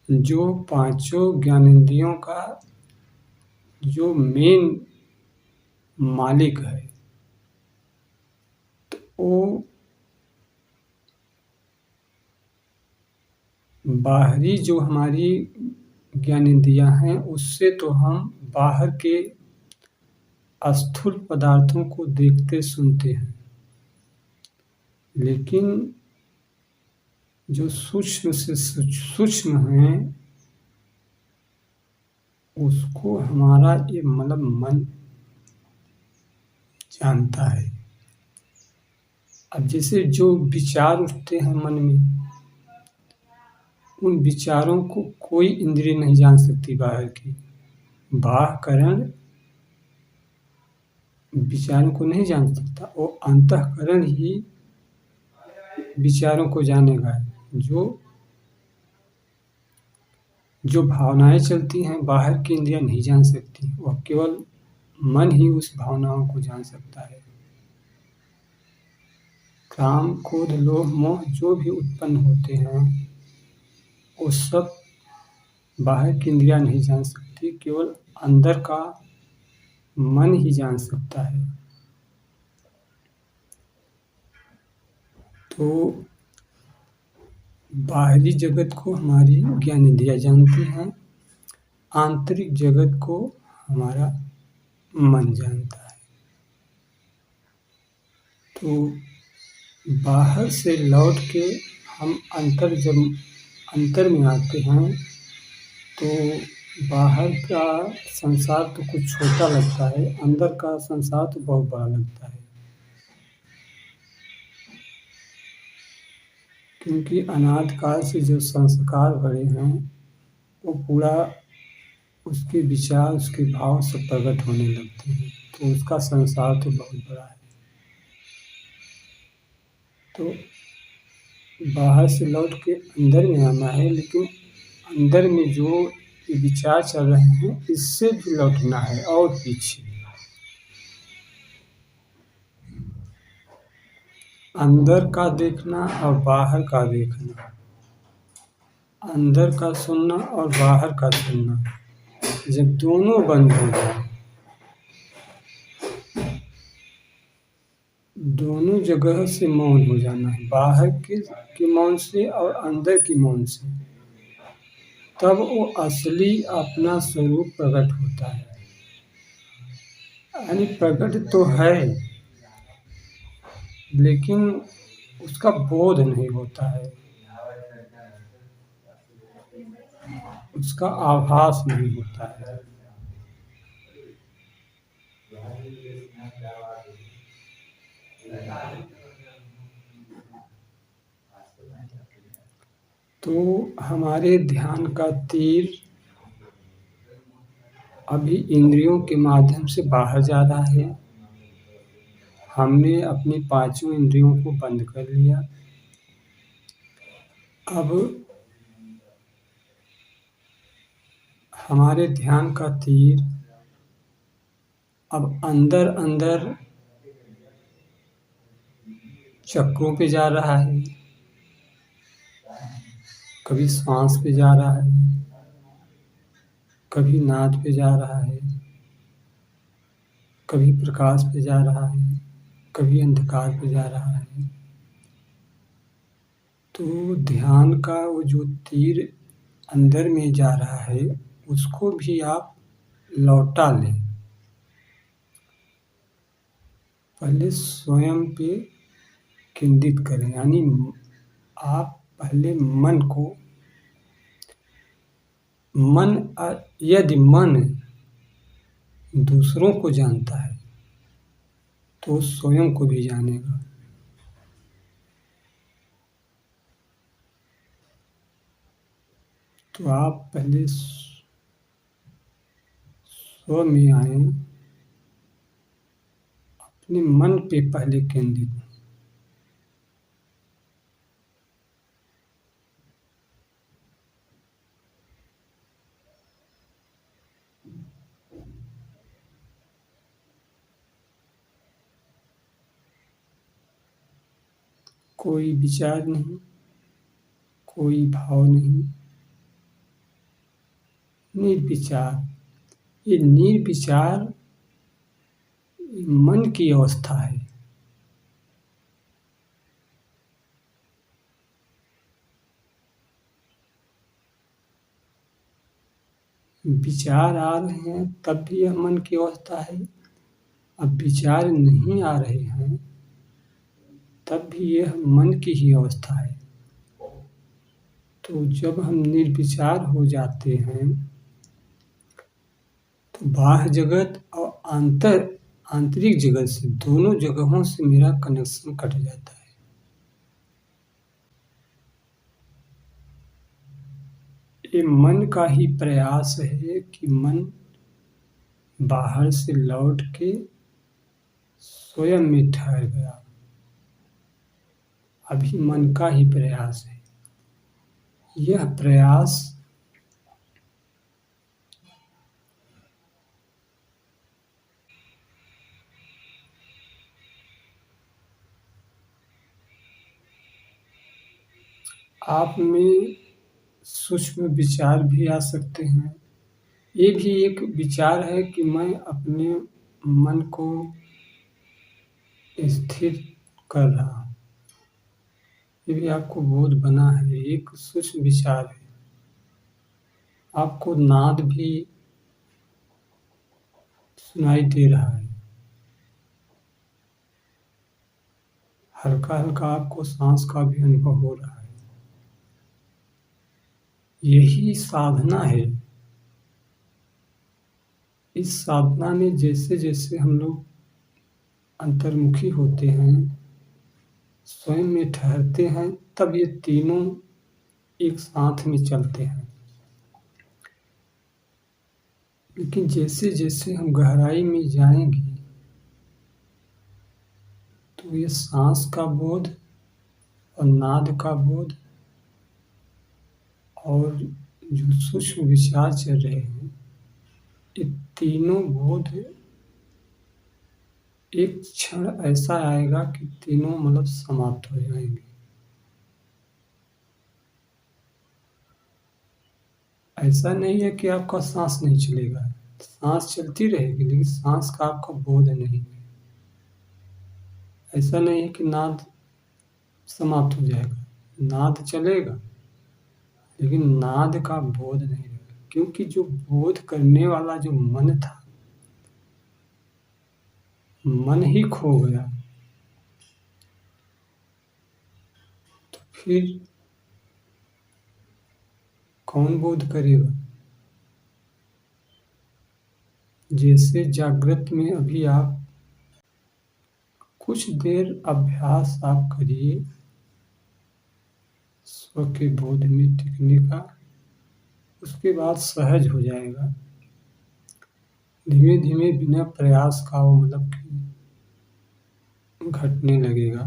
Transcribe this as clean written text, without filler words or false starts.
जो पांचों ज्ञानेंद्रियों का जो मेन मालिक है, तो वो बाहरी जो हमारी ज्ञानेंद्रियां हैं उससे तो हम बाहर के स्थूल पदार्थों को देखते सुनते हैं, लेकिन जो सूक्ष्म से सूक्ष्म हैं उसको हमारा ये मतलब मन जानता है। अब जैसे जो विचार उठते हैं मन में, उन विचारों को कोई इंद्रिय नहीं जान सकती बाहर की। बाह्यकरण विचारों को नहीं जान सकता, वो अंतःकरण ही विचारों को जानेगा। जो जो भावनाएं चलती हैं बाहर की इंद्रियां नहीं जान सकती, वह केवल मन ही उस भावनाओं को जान सकता है। काम, क्रोध, लोभ, मोह जो भी उत्पन्न होते हैं वो सब बाहर की इंद्रियां नहीं जान सकती, केवल अंदर का मन ही जान सकता है। तो बाहरी जगत को हमारी ज्ञानेंद्रियां जानती हैं, आंतरिक जगत को हमारा मन जानता है। तो बाहर से लौट के हम जब अंतर में आते हैं तो बाहर का संसार तो कुछ छोटा लगता है, अंदर का संसार तो बहुत बड़ा लगता है। क्योंकि अनादि काल से जो संस्कार भरे हैं वो पूरा उसके विचार, उसके भाव सब प्रकट होने लगते हैं, तो उसका संसार तो बहुत बड़ा है। तो बाहर से लौट के अंदर में आना है, लेकिन अंदर में जो ये विचार चल रहे हैं इससे भी लौटना है और पीछे। अंदर का देखना और बाहर का देखना, अंदर का सुनना और बाहर का सुनना, जब दोनों बंद हो जाए, दोनों जगह से मौन हो जाना है, बाहर के मौन से और अंदर की मौन से, तब वो असली अपना स्वरूप प्रकट होता है। यानी प्रकट तो है लेकिन उसका बोध नहीं होता है, उसका आभास नहीं होता है। तो हमारे ध्यान का तीर अभी इंद्रियों के माध्यम से बाहर जा रहा है। हमने अपनी पांचों इंद्रियों को बंद कर लिया। अब हमारे ध्यान का तीर अब अंदर अंदर चक्रों पे जा रहा है, कभी श्वास पे जा रहा है, कभी नाद पे जा रहा है, कभी प्रकाश पे जा रहा है, कभी अंधकार पे जा रहा है। तो ध्यान का वो जो तीर अंदर में जा रहा है उसको भी आप लौटा लें। पहले स्वयं पे केंद्रित करें, यानी आप पहले मन को यदि मन दूसरों को जानता है तो स्वयं को भी जानेगा। तो आप पहले स्व में आए, अपने मन पे पहले केंद्रित हो। कोई विचार नहीं, कोई भाव नहीं, निर्विचार। ये निर्विचार मन की अवस्था है। विचार आ रहे हैं तब भी यह मन की अवस्था है। अब विचार नहीं आ रहे हैं तब भी यह मन की ही अवस्था है। तो जब हम निर्विचार हो जाते हैं तो बाह्य जगत और आंतरिक जगत से, दोनों जगहों से मेरा कनेक्शन कट जाता है। ये मन का ही प्रयास है कि मन बाहर से लौट के स्वयं में ठहर गया। अभी मन का ही प्रयास है। यह प्रयास आप में सूक्ष्म विचार भी आ सकते हैं। ये भी एक विचार है कि मैं अपने मन को स्थिर कर रहा हूँ। ये भी आपको बोध बना है, एक सूक्ष्म विचार है। आपको नाद भी सुनाई दे रहा है। हल्का हल्का आपको सांस का भी अनुभव हो रहा है। यही साधना है। इस साधना में जैसे जैसे हम लोग अंतर्मुखी होते हैं, स्वयं में ठहरते हैं, तब ये तीनों एक साथ में चलते हैं। लेकिन जैसे जैसे हम गहराई में जाएंगे तो ये सांस का बोध और नाद का बोध और जो सूक्ष्म विचार चल रहे हैं, ये तीनों बोध एक क्षण ऐसा आएगा कि तीनों मतलब समाप्त हो जाएंगे। ऐसा नहीं है कि आपका सांस नहीं चलेगा, सांस चलती रहेगी, लेकिन सांस का आपका बोध नहीं है। ऐसा नहीं है कि नाद समाप्त हो जाएगा, नाद चलेगा, लेकिन नाद का बोध नहीं रहेगा, क्योंकि जो बोध करने वाला जो मन था, मन ही खो गया। तो फिर कौन बोध करेगा? जैसे जागृत में अभी आप कुछ देर अभ्यास आप करिए स्व के बोध में टिकने का, उसके बाद सहज हो जाएगा। धीमे धीमे बिना प्रयास का वो मतलब कि घटने लगेगा।